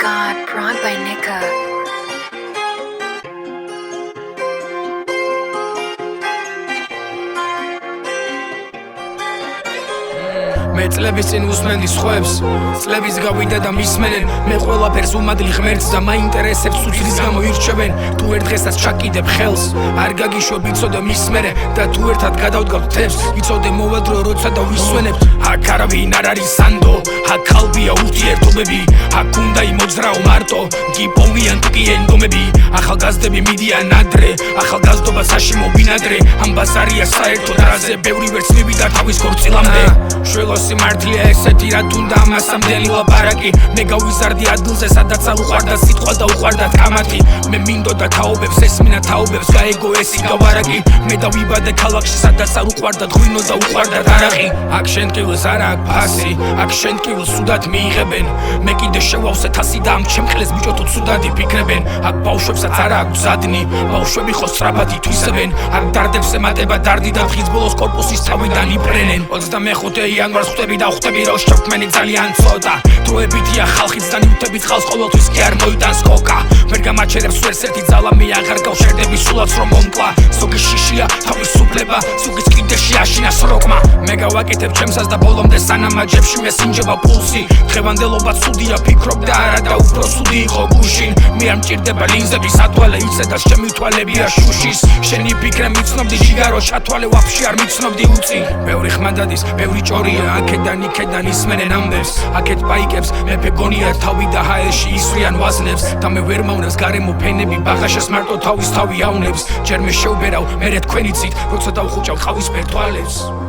God, brought by Nika. მე წლების წინ უსმენდი სხვებს წლების გავიდა და მისმენენ მე ყველაფერს უმადლი ღმერთს და მაინტერესებს უცრის გამო ირჩევენ თუ ერთ დღესაც ჩაკიდებ ხელს არ გაგიშვებ იცოდე მის მერე და თუ ერთად გადავდგავთ თებს იცოდე მოვადრო როცა და ვისვენებთ აქ არავინ არ არის სანდო აქ ხალბია ურთიერთობები აქ უნდა იმოძრაო მარტო გიპოვიან კი ენდომები ახალგაზრდები მიდიან ადრე ახალგაზრდობა საშიმო ბინადრე ამბას არია საერთოდ რაზე ბევრი ვერც მივიდა თავის ქორწილამდე სიმართლეა ესეთი რა თუნდა ამასამდელი ლაპარაკი მე გავიზარდი ადგილზე სადაც არ უყვარდა სიტყვა და უყვარდა კამათი მე მინდოდა თაობებს ესმინა თაობებს გაეგო ესი გავარაკი მე დავიბადე ქალაქში სადაც არ უყვარდა ღვინო და უყვარდა თარაღი აქ შენკივილს არ აქვს ფასი აქ შენკივილს სუდად მიიღებენ მე კიდე შევავსე თასი და ამ ჩემყლეს ბიჭო თუ ცუდად იფიქრებენ აქ ბავშვებსაც არ აქვს ზადნი ბავშვები ხო სწრაფად ითვისებენ აქ დარდებს ემატება დარდი და დღის ბოლოს კორპუსის თავიდან იპრენენ 25 იანვარს ხვდები და ხვდები რომ შევქმენი ძალიან ცოტა დროებითია ხალხიც და ნივთებით ხალხს ყოველთვის კი არ მოიტანს კოკა ვერ გამაჩერებს ვერც ერთი ძალა მე აღარ გავშერდები სულაც რომ მომკლა ზოგი შიშია თავისუფლება ზოგის კიდეში აშინას როკმა მე გავაკეთებ ჩემსას და ბოლომდე სანამ აჯებში მე სინჯება პულსი დღევანდელობა ცუდია ფიქრობ და არა და უფრო ცუდი იყო გუშინ მე არ მჭირდება ლინზები სათვალე იცე და ჩემი თვალებია შუშის შენი ფიქრე მიცნობდი ჯიგარო ჩათვალე ვაფშე არ მიცნობდი უწი ბევრი ხმა დადის ბევრი ჭორია აქედან იქედან ისმენენ ამბებს აქეთ ბაიკებს მეფე გონია თავი და ჰაერში ისვრიან ვაზნებს და მე ვერ მავნებს გარემო ფენები ბაღაშას მარტო თავის თავი ავნებს ჯერ მე შევბერავ მერე თქვენი ცით როცა დავხუჭავ ყავისფერ თვალებს